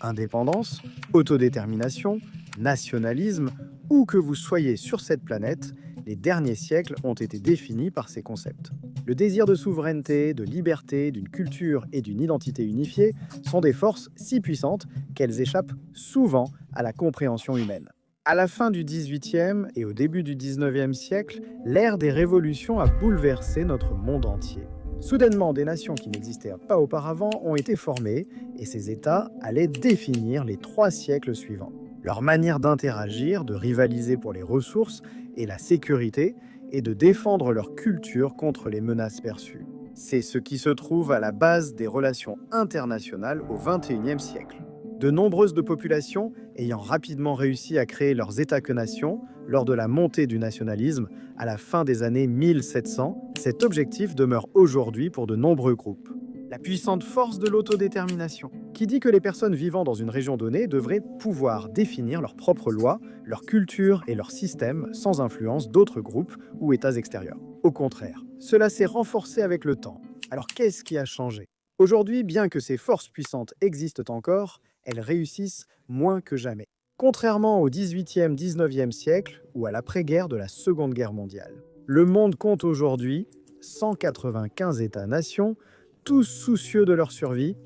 Indépendance, autodétermination, nationalisme, où que vous soyez sur cette planète, les derniers siècles ont été définis par ces concepts. Le désir de souveraineté, de liberté, d'une culture et d'une identité unifiée sont des forces si puissantes qu'elles échappent souvent à la compréhension humaine. À la fin du XVIIIe et au début du XIXe siècle, l'ère des révolutions a bouleversé notre monde entier. Soudainement, des nations qui n'existaient pas auparavant ont été formées et ces États allaient définir les 3 siècles suivants. Leur manière d'interagir, de rivaliser pour les ressources et la sécurité et de défendre leur culture contre les menaces perçues. C'est ce qui se trouve à la base des relations internationales au XXIe siècle. De nombreuses populations ayant rapidement réussi à créer leurs États que nations lors de la montée du nationalisme à la fin des années 1700, cet objectif demeure aujourd'hui pour de nombreux groupes. La puissante force de l'autodétermination, qui dit que les personnes vivant dans une région donnée devraient pouvoir définir leurs propres lois, leur culture et leur système sans influence d'autres groupes ou États extérieurs. Au contraire, cela s'est renforcé avec le temps. Alors qu'est-ce qui a changé? Aujourd'hui, bien que ces forces puissantes existent encore, elles réussissent moins que jamais. Contrairement au XVIIIe, XIXe siècle ou à l'après-guerre de la Seconde Guerre mondiale. Le monde compte aujourd'hui 195 États-nations, tous soucieux de leur survie,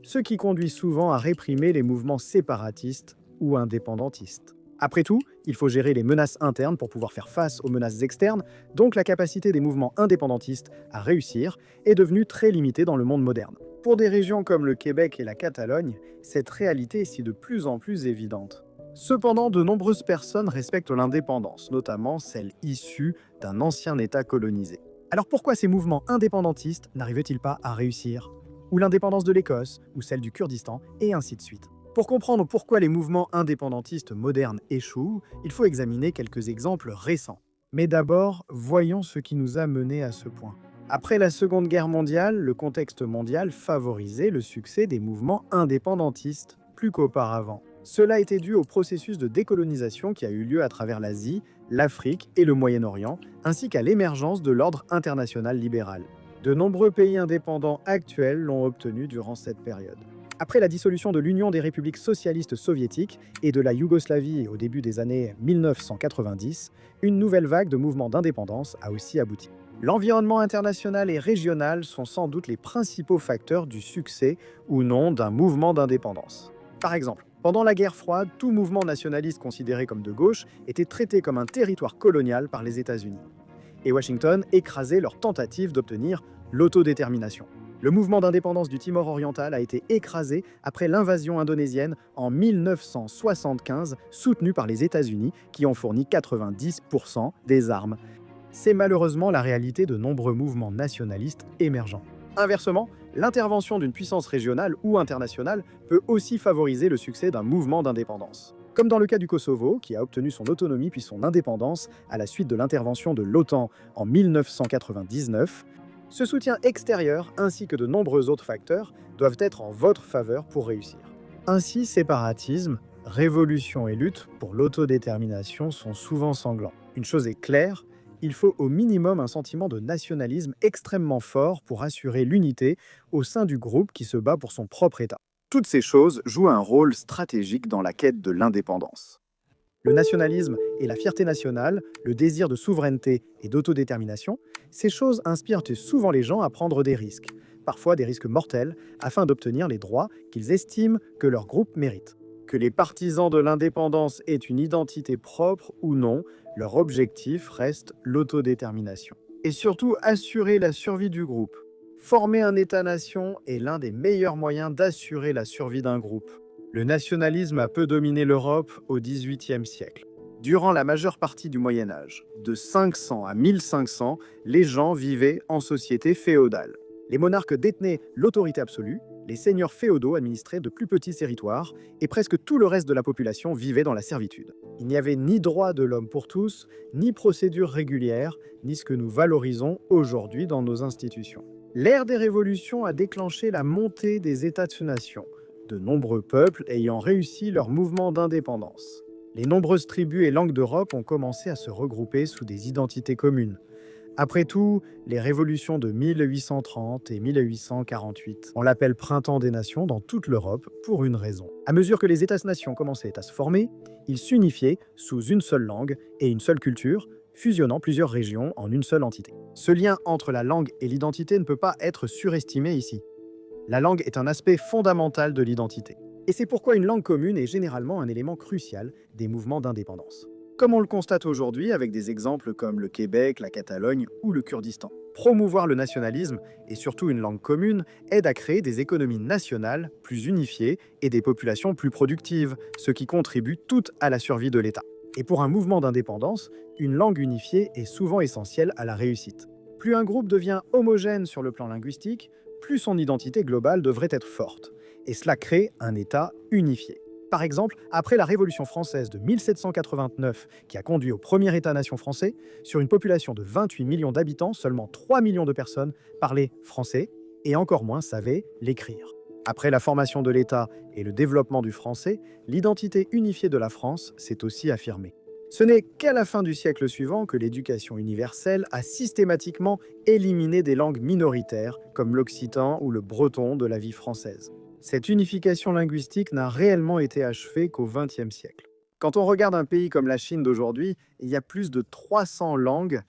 ce qui conduit souvent à réprimer les mouvements séparatistes ou indépendantistes. Après tout, il faut gérer les menaces internes pour pouvoir faire face aux menaces externes, donc la capacité des mouvements indépendantistes à réussir est devenue très limitée dans le monde moderne. Pour des régions comme le Québec et la Catalogne, cette réalité est de plus en plus évidente. Cependant, de nombreuses personnes respectent l'indépendance, notamment celles issues d'un ancien État colonisé. Alors pourquoi ces mouvements indépendantistes n'arrivent-ils pas à réussir? Ou l'indépendance de l'Écosse, ou celle du Kurdistan, et ainsi de suite. Pour comprendre pourquoi les mouvements indépendantistes modernes échouent, il faut examiner quelques exemples récents. Mais d'abord, voyons ce qui nous a menés à ce point. Après la Seconde Guerre mondiale, le contexte mondial favorisait le succès des mouvements indépendantistes, plus qu'auparavant. Cela était dû au processus de décolonisation qui a eu lieu à travers l'Asie, l'Afrique et le Moyen-Orient, ainsi qu'à l'émergence de l'ordre international libéral. De nombreux pays indépendants actuels l'ont obtenu durant cette période. Après la dissolution de l'Union des républiques socialistes soviétiques et de la Yougoslavie au début des années 1990, une nouvelle vague de mouvements d'indépendance a aussi abouti. L'environnement international et régional sont sans doute les principaux facteurs du succès ou non d'un mouvement d'indépendance. Par exemple, pendant la guerre froide, tout mouvement nationaliste considéré comme de gauche était traité comme un territoire colonial par les États-Unis. Et Washington écrasait leur tentative d'obtenir l'autodétermination. Le mouvement d'indépendance du Timor oriental a été écrasé après l'invasion indonésienne en 1975, soutenue par les États-Unis qui ont fourni 90% des armes. C'est malheureusement la réalité de nombreux mouvements nationalistes émergents. Inversement, l'intervention d'une puissance régionale ou internationale peut aussi favoriser le succès d'un mouvement d'indépendance. Comme dans le cas du Kosovo, qui a obtenu son autonomie puis son indépendance à la suite de l'intervention de l'OTAN en 1999, ce soutien extérieur ainsi que de nombreux autres facteurs doivent être en votre faveur pour réussir. Ainsi, séparatisme, révolution et lutte pour l'autodétermination sont souvent sanglants. Une chose est claire, il faut au minimum un sentiment de nationalisme extrêmement fort pour assurer l'unité au sein du groupe qui se bat pour son propre État. Toutes ces choses jouent un rôle stratégique dans la quête de l'indépendance. Le nationalisme et la fierté nationale, le désir de souveraineté et d'autodétermination, ces choses inspirent souvent les gens à prendre des risques, parfois des risques mortels, afin d'obtenir les droits qu'ils estiment que leur groupe mérite. Que les partisans de l'indépendance aient une identité propre ou non, leur objectif reste l'autodétermination. Et surtout, assurer la survie du groupe. Former un État-nation est l'un des meilleurs moyens d'assurer la survie d'un groupe. Le nationalisme a peu dominé l'Europe au XVIIIe siècle. Durant la majeure partie du Moyen Âge, de 500 à 1500, les gens vivaient en société féodale. Les monarques détenaient l'autorité absolue, les seigneurs féodaux administraient de plus petits territoires, et presque tout le reste de la population vivait dans la servitude. Il n'y avait ni droit de l'homme pour tous, ni procédure régulière, ni ce que nous valorisons aujourd'hui dans nos institutions. L'ère des révolutions a déclenché la montée des États-nations, de nombreux peuples ayant réussi leur mouvement d'indépendance. Les nombreuses tribus et langues d'Europe ont commencé à se regrouper sous des identités communes. Après tout, les révolutions de 1830 et 1848, on l'appelle Printemps des Nations dans toute l'Europe pour une raison. À mesure que les États-nations commençaient à se former, ils s'unifiaient sous une seule langue et une seule culture, fusionnant plusieurs régions en une seule entité. Ce lien entre la langue et l'identité ne peut pas être surestimé ici. La langue est un aspect fondamental de l'identité. Et c'est pourquoi une langue commune est généralement un élément crucial des mouvements d'indépendance. Comme on le constate aujourd'hui avec des exemples comme le Québec, la Catalogne ou le Kurdistan. Promouvoir le nationalisme, et surtout une langue commune, aide à créer des économies nationales plus unifiées et des populations plus productives, ce qui contribue tout à la survie de l'État. Et pour un mouvement d'indépendance, une langue unifiée est souvent essentielle à la réussite. Plus un groupe devient homogène sur le plan linguistique, plus son identité globale devrait être forte. Et cela crée un État unifié. Par exemple, après la Révolution française de 1789, qui a conduit au premier État-nation français, sur une population de 28 millions d'habitants, seulement 3 millions de personnes parlaient français et encore moins savaient l'écrire. Après la formation de l'État et le développement du français, l'identité unifiée de la France s'est aussi affirmée. Ce n'est qu'à la fin du siècle suivant que l'éducation universelle a systématiquement éliminé des langues minoritaires comme l'occitan ou le breton de la vie française. Cette unification linguistique n'a réellement été achevée qu'au XXe siècle. Quand on regarde un pays comme la Chine d'aujourd'hui, il y a plus de 300 langues.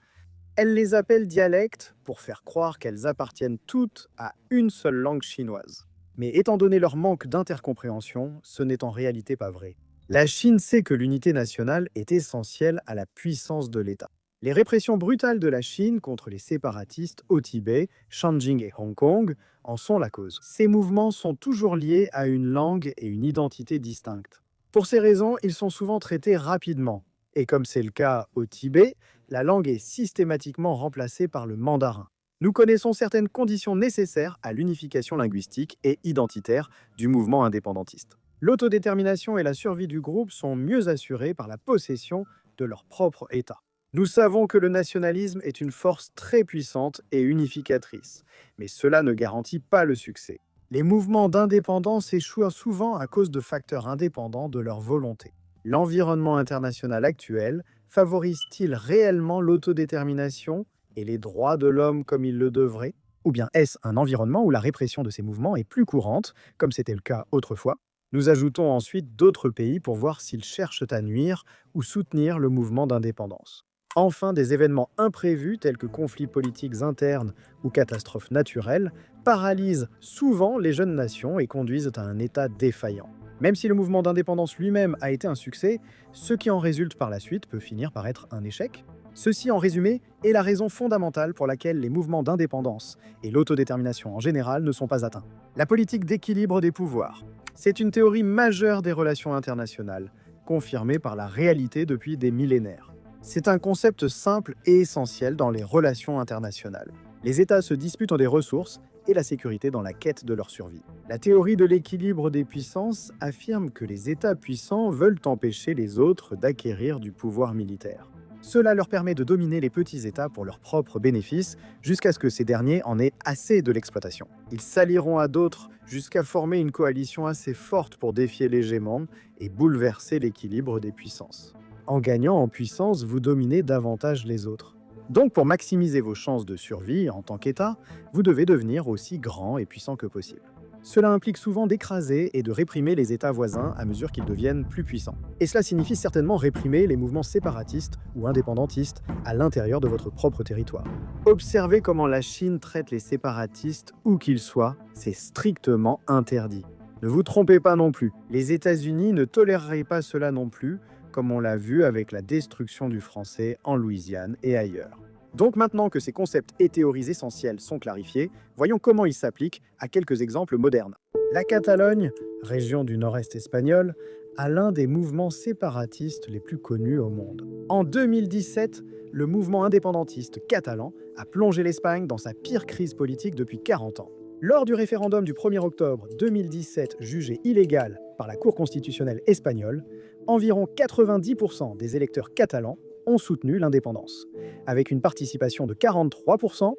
Elle les appelle dialectes pour faire croire qu'elles appartiennent toutes à une seule langue chinoise. Mais étant donné leur manque d'intercompréhension, ce n'est en réalité pas vrai. La Chine sait que l'unité nationale est essentielle à la puissance de l'État. Les répressions brutales de la Chine contre les séparatistes au Tibet, Xinjiang et Hong Kong en sont la cause. Ces mouvements sont toujours liés à une langue et une identité distinctes. Pour ces raisons, ils sont souvent traités rapidement. Et comme c'est le cas au Tibet, la langue est systématiquement remplacée par le mandarin. Nous connaissons certaines conditions nécessaires à l'unification linguistique et identitaire du mouvement indépendantiste. L'autodétermination et la survie du groupe sont mieux assurées par la possession de leur propre État. Nous savons que le nationalisme est une force très puissante et unificatrice, mais cela ne garantit pas le succès. Les mouvements d'indépendance échouent souvent à cause de facteurs indépendants de leur volonté. L'environnement international actuel favorise-t-il réellement l'autodétermination et les droits de l'homme comme il le devrait? Ou bien est-ce un environnement où la répression de ces mouvements est plus courante, comme c'était le cas autrefois? Nous ajoutons ensuite d'autres pays pour voir s'ils cherchent à nuire ou soutenir le mouvement d'indépendance. Enfin, des événements imprévus tels que conflits politiques internes ou catastrophes naturelles paralysent souvent les jeunes nations et conduisent à un État défaillant. Même si le mouvement d'indépendance lui-même a été un succès, ce qui en résulte par la suite peut finir par être un échec. Ceci, en résumé, est la raison fondamentale pour laquelle les mouvements d'indépendance et l'autodétermination en général ne sont pas atteints. La politique d'équilibre des pouvoirs. C'est une théorie majeure des relations internationales, confirmée par la réalité depuis des millénaires. C'est un concept simple et essentiel dans les relations internationales. Les États se disputent des ressources et la sécurité dans la quête de leur survie. La théorie de l'équilibre des puissances affirme que les États puissants veulent empêcher les autres d'acquérir du pouvoir militaire. Cela leur permet de dominer les petits États pour leurs propres bénéfices, jusqu'à ce que ces derniers en aient assez de l'exploitation. Ils s'allieront à d'autres jusqu'à former une coalition assez forte pour défier l'hégémon et bouleverser l'équilibre des puissances. En gagnant en puissance, vous dominez davantage les autres. Donc pour maximiser vos chances de survie en tant qu'État, vous devez devenir aussi grand et puissant que possible. Cela implique souvent d'écraser et de réprimer les États voisins à mesure qu'ils deviennent plus puissants. Et cela signifie certainement réprimer les mouvements séparatistes ou indépendantistes à l'intérieur de votre propre territoire. Observez comment la Chine traite les séparatistes où qu'ils soient, c'est strictement interdit. Ne vous trompez pas non plus, les États-Unis ne toléreraient pas cela non plus, comme on l'a vu avec la destruction du français en Louisiane et ailleurs. Donc maintenant que ces concepts et théories essentielles sont clarifiés, voyons comment ils s'appliquent à quelques exemples modernes. La Catalogne, région du nord-est espagnol, a l'un des mouvements séparatistes les plus connus au monde. En 2017, le mouvement indépendantiste catalan a plongé l'Espagne dans sa pire crise politique depuis 40 ans. Lors du référendum du 1er octobre 2017 jugé illégal par la Cour constitutionnelle espagnole, environ 90% des électeurs catalans ont soutenu l'indépendance, avec une participation de 43%.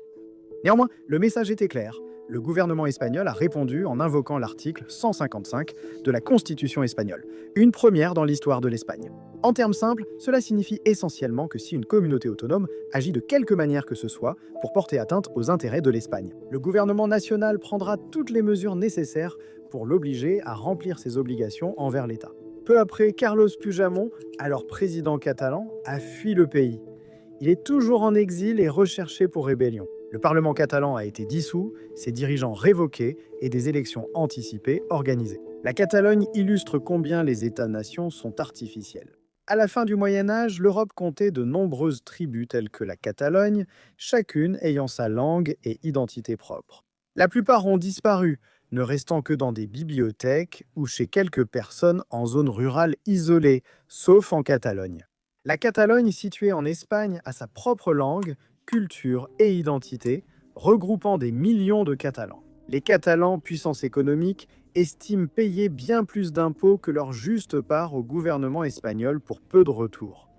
Néanmoins, le message était clair. Le gouvernement espagnol a répondu en invoquant l'article 155 de la Constitution espagnole, une première dans l'histoire de l'Espagne. En termes simples, cela signifie essentiellement que si une communauté autonome agit de quelque manière que ce soit pour porter atteinte aux intérêts de l'Espagne, le gouvernement national prendra toutes les mesures nécessaires pour l'obliger à remplir ses obligations envers l'État. Peu après, Carlos Puigdemont, alors président catalan, a fui le pays. Il est toujours en exil et recherché pour rébellion. Le Parlement catalan a été dissous, ses dirigeants révoqués et des élections anticipées organisées. La Catalogne illustre combien les États-nations sont artificiels. À la fin du Moyen-Âge, l'Europe comptait de nombreuses tribus telles que la Catalogne, chacune ayant sa langue et identité propre. La plupart ont disparu, ne restant que dans des bibliothèques ou chez quelques personnes en zone rurale isolée, sauf en Catalogne. La Catalogne, située en Espagne, a sa propre langue, culture et identité, regroupant des millions de Catalans. Les Catalans, puissance économique, estiment payer bien plus d'impôts que leur juste part au gouvernement espagnol pour peu de retour.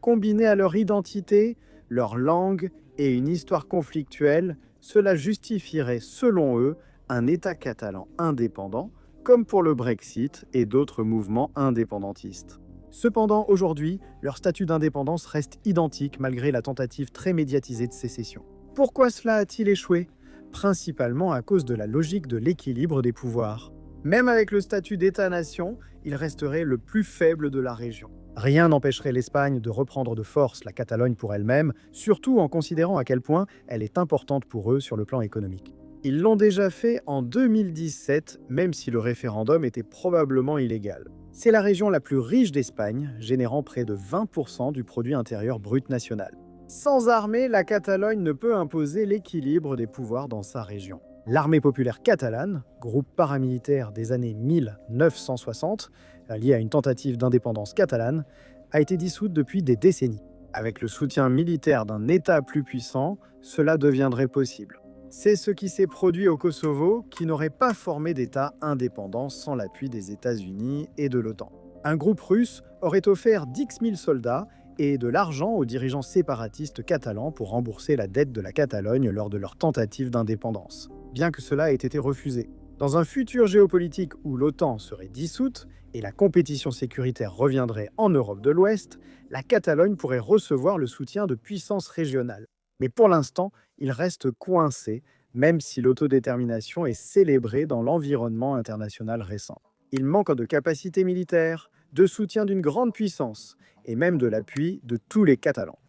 Combiné à leur identité, leur langue et une histoire conflictuelle, cela justifierait, selon eux, un État catalan indépendant, comme pour le Brexit et d'autres mouvements indépendantistes. Cependant, aujourd'hui, leur statut d'indépendance reste identique malgré la tentative très médiatisée de sécession. Pourquoi cela a-t-il échoué ? Principalement à cause de la logique de l'équilibre des pouvoirs. Même avec le statut d'État-nation, il resterait le plus faible de la région. Rien n'empêcherait l'Espagne de reprendre de force la Catalogne pour elle-même, surtout en considérant à quel point elle est importante pour eux sur le plan économique. Ils l'ont déjà fait en 2017, même si le référendum était probablement illégal. C'est la région la plus riche d'Espagne, générant près de 20% du produit intérieur brut national. Sans armée, la Catalogne ne peut imposer l'équilibre des pouvoirs dans sa région. L'armée populaire catalane, groupe paramilitaire des années 1960, lié à une tentative d'indépendance catalane, a été dissoute depuis des décennies. Avec le soutien militaire d'un État plus puissant, cela deviendrait possible. C'est ce qui s'est produit au Kosovo, qui n'aurait pas formé d'État indépendant sans l'appui des États-Unis et de l'OTAN. Un groupe russe aurait offert 10 000 soldats et de l'argent aux dirigeants séparatistes catalans pour rembourser la dette de la Catalogne lors de leur tentative d'indépendance, bien que cela ait été refusé. Dans un futur géopolitique où l'OTAN serait dissoute et la compétition sécuritaire reviendrait en Europe de l'Ouest, la Catalogne pourrait recevoir le soutien de puissances régionales. Mais pour l'instant, il reste coincé, même si l'autodétermination est célébrée dans l'environnement international récent. Il manque de capacités militaires, de soutien d'une grande puissance, et même de l'appui de tous les Catalans.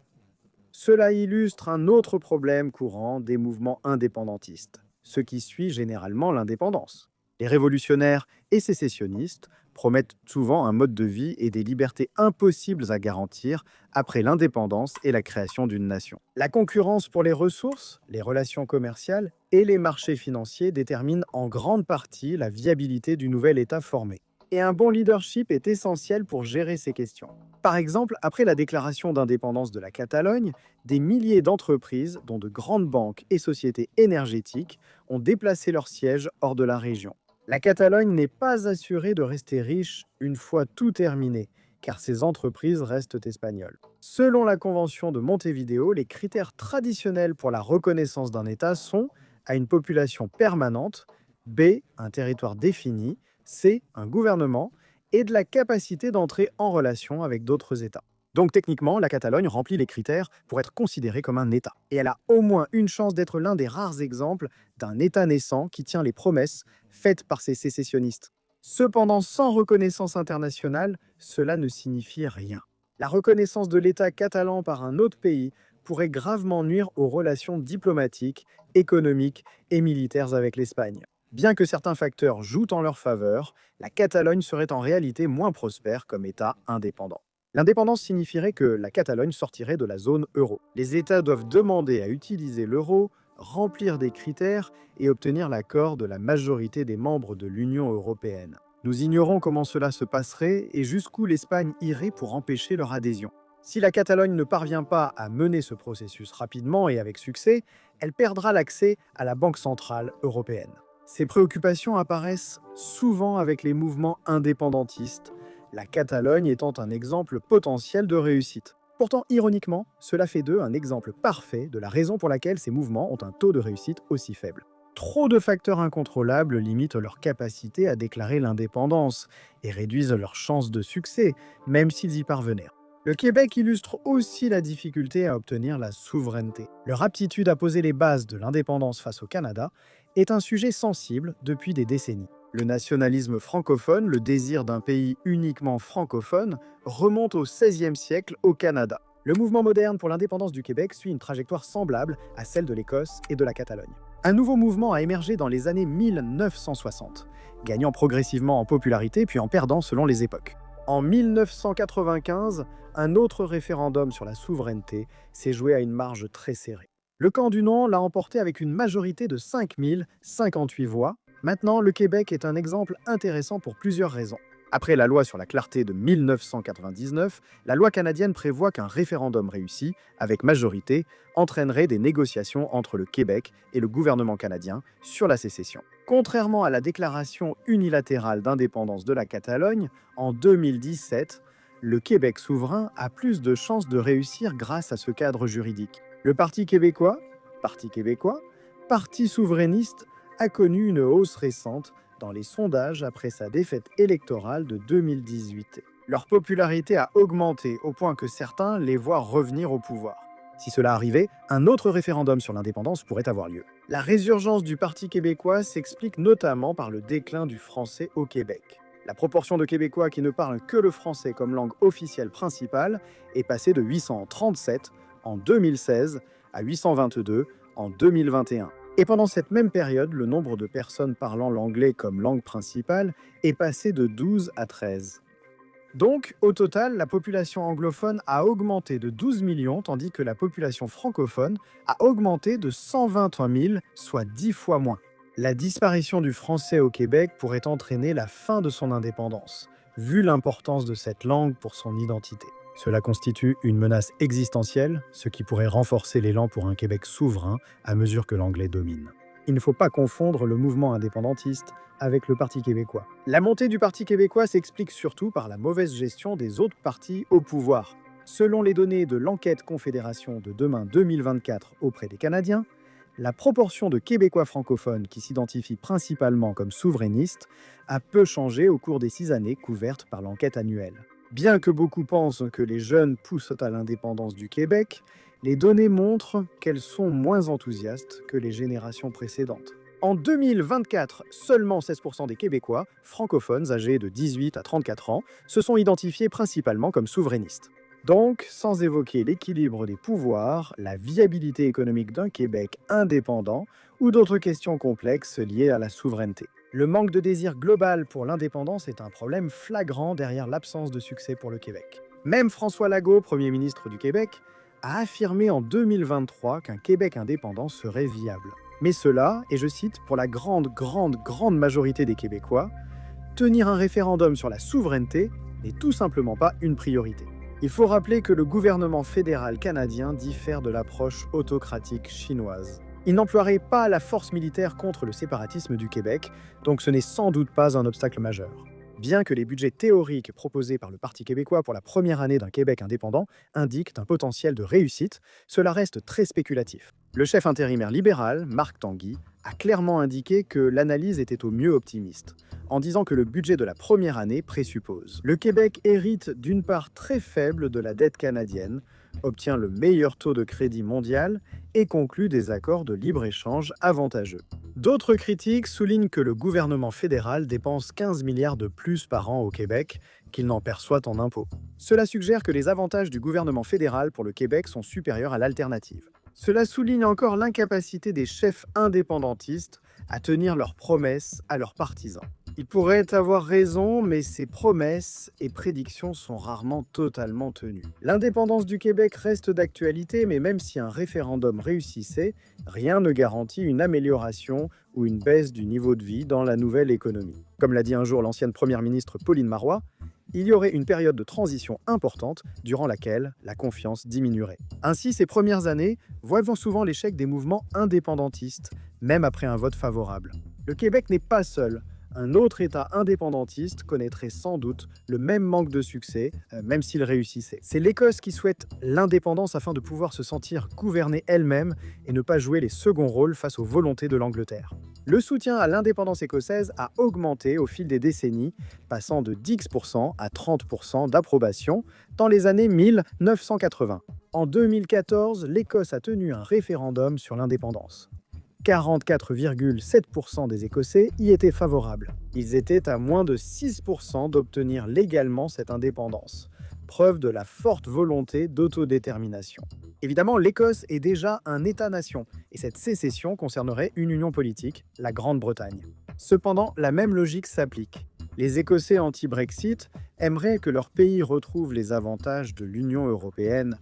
Cela illustre un autre problème courant des mouvements indépendantistes, ce qui suit généralement l'indépendance. Les révolutionnaires et sécessionnistes promettent souvent un mode de vie et des libertés impossibles à garantir après l'indépendance et la création d'une nation. La concurrence pour les ressources, les relations commerciales et les marchés financiers déterminent en grande partie la viabilité du nouvel État formé. Et un bon leadership est essentiel pour gérer ces questions. Par exemple, après la déclaration d'indépendance de la Catalogne, des milliers d'entreprises, dont de grandes banques et sociétés énergétiques, ont déplacé leur siège hors de la région. La Catalogne n'est pas assurée de rester riche une fois tout terminé, car ces entreprises restent espagnoles. Selon la Convention de Montevideo, les critères traditionnels pour la reconnaissance d'un État sont A, une population permanente, B, un territoire défini, C, un gouvernement, et de la capacité d'entrer en relation avec d'autres États. Donc techniquement, la Catalogne remplit les critères pour être considérée comme un État. Et elle a au moins une chance d'être l'un des rares exemples d'un État naissant qui tient les promesses faites par ces sécessionnistes. Cependant, sans reconnaissance internationale, cela ne signifie rien. La reconnaissance de l'État catalan par un autre pays pourrait gravement nuire aux relations diplomatiques, économiques et militaires avec l'Espagne. Bien que certains facteurs jouent en leur faveur, la Catalogne serait en réalité moins prospère comme État indépendant. L'indépendance signifierait que la Catalogne sortirait de la zone euro. Les États doivent demander à utiliser l'euro, remplir des critères et obtenir l'accord de la majorité des membres de l'Union européenne. Nous ignorons comment cela se passerait et jusqu'où l'Espagne irait pour empêcher leur adhésion. Si la Catalogne ne parvient pas à mener ce processus rapidement et avec succès, elle perdra l'accès à la Banque centrale européenne. Ces préoccupations apparaissent souvent avec les mouvements indépendantistes, la Catalogne étant un exemple potentiel de réussite. Pourtant, ironiquement, cela fait d'eux un exemple parfait de la raison pour laquelle ces mouvements ont un taux de réussite aussi faible. Trop de facteurs incontrôlables limitent leur capacité à déclarer l'indépendance et réduisent leurs chances de succès, même s'ils y parvenaient. Le Québec illustre aussi la difficulté à obtenir la souveraineté. Leur aptitude à poser les bases de l'indépendance face au Canada est un sujet sensible depuis des décennies. Le nationalisme francophone, le désir d'un pays uniquement francophone, remonte au XVIe siècle au Canada. Le mouvement moderne pour l'indépendance du Québec suit une trajectoire semblable à celle de l'Écosse et de la Catalogne. Un nouveau mouvement a émergé dans les années 1960, gagnant progressivement en popularité puis en perdant selon les époques. En 1995, un autre référendum sur la souveraineté s'est joué à une marge très serrée. Le camp du non l'a emporté avec une majorité de 5058 voix. Maintenant, le Québec est un exemple intéressant pour plusieurs raisons. Après la loi sur la clarté de 1999, la loi canadienne prévoit qu'un référendum réussi, avec majorité, entraînerait des négociations entre le Québec et le gouvernement canadien sur la sécession. Contrairement à la déclaration unilatérale d'indépendance de la Catalogne, en 2017, le Québec souverain a plus de chances de réussir grâce à ce cadre juridique. Le Parti québécois, parti souverainiste, a connu une hausse récente dans les sondages après sa défaite électorale de 2018. Leur popularité a augmenté au point que certains les voient revenir au pouvoir. Si cela arrivait, un autre référendum sur l'indépendance pourrait avoir lieu. La résurgence du Parti québécois s'explique notamment par le déclin du français au Québec. La proportion de Québécois qui ne parlent que le français comme langue officielle principale est passée de 837 en 2016 à 822 en 2021. Et pendant cette même période, le nombre de personnes parlant l'anglais comme langue principale est passé de 12 à 13. Donc, au total, la population anglophone a augmenté de 12 millions, tandis que la population francophone a augmenté de 121 000, soit 10 fois moins. La disparition du français au Québec pourrait entraîner la fin de son indépendance, vu l'importance de cette langue pour son identité. Cela constitue une menace existentielle, ce qui pourrait renforcer l'élan pour un Québec souverain à mesure que l'anglais domine. Il ne faut pas confondre le mouvement indépendantiste avec le Parti québécois. La montée du Parti québécois s'explique surtout par la mauvaise gestion des autres partis au pouvoir. Selon les données de l'enquête Confédération de demain 2024 auprès des Canadiens, la proportion de Québécois francophones qui s'identifient principalement comme souverainistes a peu changé au cours des 6 années couvertes par l'enquête annuelle. Bien que beaucoup pensent que les jeunes poussent à l'indépendance du Québec, les données montrent qu'elles sont moins enthousiastes que les générations précédentes. En 2024, seulement 16% des Québécois francophones âgés de 18 à 34 ans se sont identifiés principalement comme souverainistes. Donc, sans évoquer l'équilibre des pouvoirs, la viabilité économique d'un Québec indépendant ou d'autres questions complexes liées à la souveraineté. Le manque de désir global pour l'indépendance est un problème flagrant derrière l'absence de succès pour le Québec. Même François Legault, Premier ministre du Québec, a affirmé en 2023 qu'un Québec indépendant serait viable. Mais cela, et je cite, pour la grande majorité des Québécois, tenir un référendum sur la souveraineté n'est tout simplement pas une priorité. Il faut rappeler que le gouvernement fédéral canadien diffère de l'approche autocratique chinoise. Il n'emploierait pas la force militaire contre le séparatisme du Québec, donc ce n'est sans doute pas un obstacle majeur. Bien que les budgets théoriques proposés par le Parti québécois pour la première année d'un Québec indépendant indiquent un potentiel de réussite, cela reste très spéculatif. Le chef intérimaire libéral, Marc Tanguy, a clairement indiqué que l'analyse était au mieux optimiste, en disant que le budget de la première année présuppose. Le Québec hérite d'une part très faible de la dette canadienne, obtient le meilleur taux de crédit mondial et conclut des accords de libre-échange avantageux. D'autres critiques soulignent que le gouvernement fédéral dépense 15 milliards de plus par an au Québec qu'il n'en perçoit en impôts. Cela suggère que les avantages du gouvernement fédéral pour le Québec sont supérieurs à l'alternative. Cela souligne encore l'incapacité des chefs indépendantistes à tenir leurs promesses à leurs partisans. Ils pourraient avoir raison, mais ces promesses et prédictions sont rarement totalement tenues. L'indépendance du Québec reste d'actualité, mais même si un référendum réussissait, rien ne garantit une amélioration ou une baisse du niveau de vie dans la nouvelle économie. Comme l'a dit un jour l'ancienne première ministre Pauline Marois, il y aurait une période de transition importante durant laquelle la confiance diminuerait. Ainsi, ces premières années voient souvent l'échec des mouvements indépendantistes, même après un vote favorable. Le Québec n'est pas seul un autre État indépendantiste connaîtrait sans doute le même manque de succès, même s'il réussissait. C'est l'Écosse qui souhaite l'indépendance afin de pouvoir se sentir gouverner elle-même et ne pas jouer les seconds rôles face aux volontés de l'Angleterre. Le soutien à l'indépendance écossaise a augmenté au fil des décennies, passant de 10% à 30% d'approbation dans les années 1980. En 2014, l'Écosse a tenu un référendum sur l'indépendance. 44,7% des Écossais y étaient favorables. Ils étaient à moins de 6% d'obtenir légalement cette indépendance, preuve de la forte volonté d'autodétermination. Évidemment, l'Écosse est déjà un État-nation, et cette sécession concernerait une union politique, la Grande-Bretagne. Cependant, la même logique s'applique. Les Écossais anti-Brexit aimeraient que leur pays retrouve les avantages de l'Union européenne.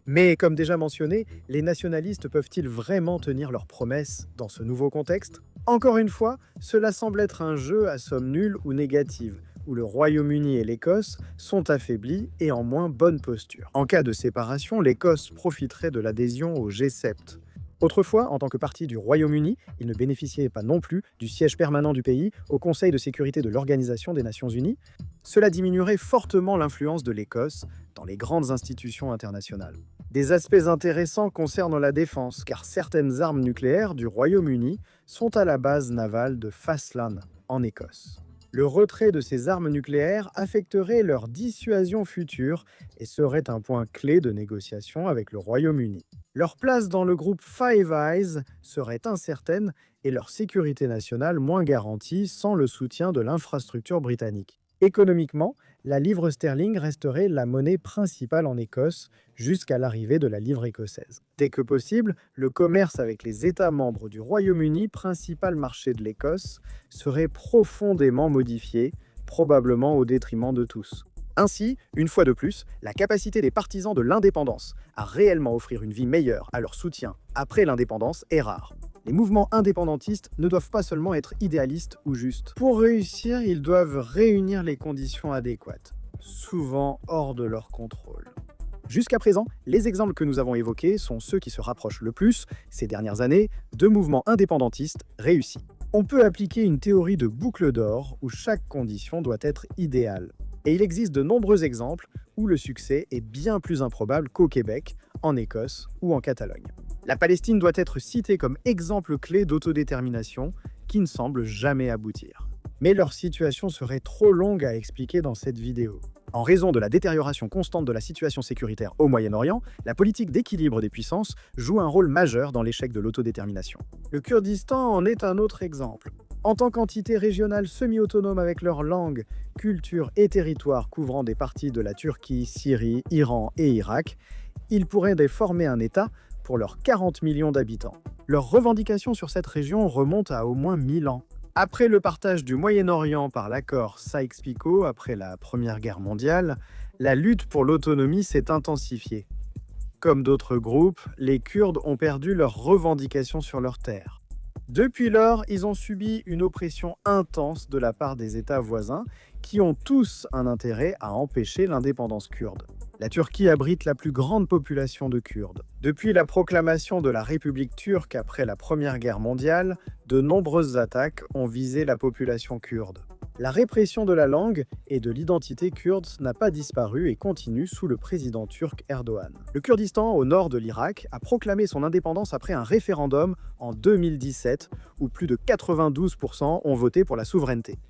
Mais comme déjà mentionné, les nationalistes peuvent-ils vraiment tenir leurs promesses dans ce nouveau contexte? Encore une fois, cela semble être un jeu à somme nulle ou négative, où le Royaume-Uni et l'Écosse sont affaiblis et en moins bonne posture. En cas de séparation, l'Écosse profiterait de l'adhésion au G7. Autrefois, en tant que partie du Royaume-Uni, il ne bénéficiait pas non plus du siège permanent du pays au Conseil de sécurité de l'Organisation des Nations Unies. Cela diminuerait fortement l'influence de l'Écosse dans les grandes institutions internationales. Des aspects intéressants concernent la défense, car certaines armes nucléaires du Royaume-Uni sont à la base navale de Fastland, en Écosse. Le retrait de ces armes nucléaires affecterait leur dissuasion future et serait un point clé de négociation avec le Royaume-Uni. Leur place dans le groupe Five Eyes serait incertaine et leur sécurité nationale moins garantie sans le soutien de l'infrastructure britannique. Économiquement, la livre sterling resterait la monnaie principale en Écosse jusqu'à l'arrivée de la livre écossaise. Dès que possible, le commerce avec les États membres du Royaume-Uni, principal marché de l'Écosse, serait profondément modifié, probablement au détriment de tous. Ainsi, une fois de plus, la capacité des partisans de l'indépendance à réellement offrir une vie meilleure à leur soutien après l'indépendance est rare. Les mouvements indépendantistes ne doivent pas seulement être idéalistes ou justes. Pour réussir, ils doivent réunir les conditions adéquates, souvent hors de leur contrôle. Jusqu'à présent, les exemples que nous avons évoqués sont ceux qui se rapprochent le plus, ces dernières années, de mouvements indépendantistes réussis. On peut appliquer une théorie de boucle d'or où chaque condition doit être idéale. Et il existe de nombreux exemples où le succès est bien plus improbable qu'au Québec, en Écosse ou en Catalogne. La Palestine doit être citée comme exemple clé d'autodétermination qui ne semble jamais aboutir. Mais leur situation serait trop longue à expliquer dans cette vidéo. En raison de la détérioration constante de la situation sécuritaire au Moyen-Orient, la politique d'équilibre des puissances joue un rôle majeur dans l'échec de l'autodétermination. Le Kurdistan en est un autre exemple. En tant qu'entité régionale semi-autonome avec leur langue, culture et territoire couvrant des parties de la Turquie, Syrie, Iran et Irak, ils pourraient former un État pour leurs 40 millions d'habitants. Leurs revendications sur cette région remontent à au moins 1000 ans. Après le partage du Moyen-Orient par l'accord Sykes-Picot après la Première Guerre mondiale, la lutte pour l'autonomie s'est intensifiée. Comme d'autres groupes, les Kurdes ont perdu leurs revendications sur leurs terres. Depuis lors, ils ont subi une oppression intense de la part des États voisins qui ont tous un intérêt à empêcher l'indépendance kurde. La Turquie abrite la plus grande population de Kurdes. Depuis la proclamation de la République turque après la Première Guerre mondiale, de nombreuses attaques ont visé la population kurde. La répression de la langue et de l'identité kurde n'a pas disparu et continue sous le président turc Erdogan. Le Kurdistan, au nord de l'Irak, a proclamé son indépendance après un référendum en 2017 où plus de 92% ont voté pour la souveraineté.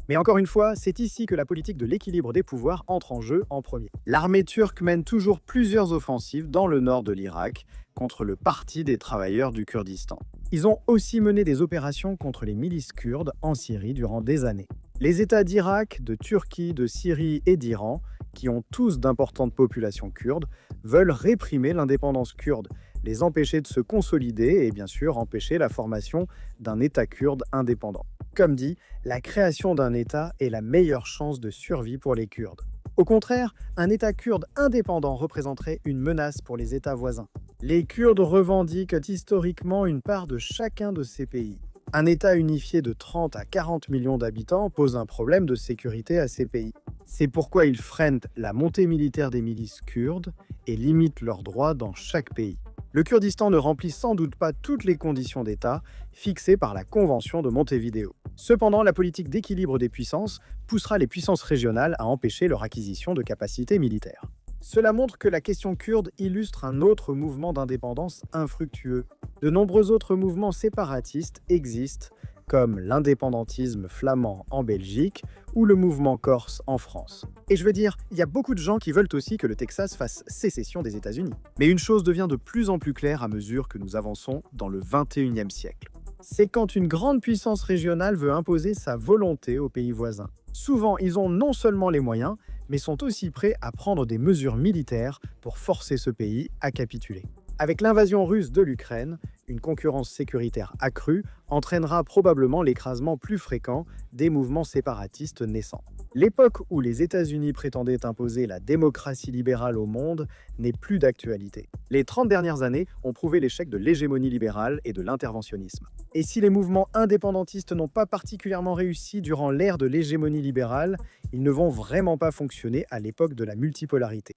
Mais encore une fois, c'est ici que la politique de l'équilibre des pouvoirs entre en jeu en premier. L'armée turque mène toujours plusieurs offensives dans le nord de l'Irak contre le Parti des travailleurs du Kurdistan. Ils ont aussi mené des opérations contre les milices kurdes en Syrie durant des années. Les États d'Irak, de Turquie, de Syrie et d'Iran, qui ont tous d'importantes populations kurdes, veulent réprimer l'indépendance kurde, les empêcher de se consolider et bien sûr empêcher la formation d'un État kurde indépendant. Comme dit, la création d'un État est la meilleure chance de survie pour les Kurdes. Au contraire, un État kurde indépendant représenterait une menace pour les États voisins. Les Kurdes revendiquent historiquement une part de chacun de ces pays. Un État unifié de 30 à 40 millions d'habitants pose un problème de sécurité à ces pays. C'est pourquoi ils freinent la montée militaire des milices kurdes et limitent leurs droits dans chaque pays. Le Kurdistan ne remplit sans doute pas toutes les conditions d'État fixées par la Convention de Montevideo. Cependant, la politique d'équilibre des puissances poussera les puissances régionales à empêcher leur acquisition de capacités militaires. Cela montre que la question kurde illustre un autre mouvement d'indépendance infructueux. De nombreux autres mouvements séparatistes existent, comme l'indépendantisme flamand en Belgique ou le mouvement corse en France. Et je veux dire, il y a beaucoup de gens qui veulent aussi que le Texas fasse sécession des États-Unis. Mais une chose devient de plus en plus claire à mesure que nous avançons dans le XXIe siècle. C'est quand une grande puissance régionale veut imposer sa volonté aux pays voisins. Souvent, ils ont non seulement les moyens, mais sont aussi prêts à prendre des mesures militaires pour forcer ce pays à capituler. Avec l'invasion russe de l'Ukraine, une concurrence sécuritaire accrue entraînera probablement l'écrasement plus fréquent des mouvements séparatistes naissants. L'époque où les États-Unis prétendaient imposer la démocratie libérale au monde n'est plus d'actualité. Les 30 dernières années ont prouvé l'échec de l'hégémonie libérale et de l'interventionnisme. Et si les mouvements indépendantistes n'ont pas particulièrement réussi durant l'ère de l'hégémonie libérale, ils ne vont vraiment pas fonctionner à l'époque de la multipolarité.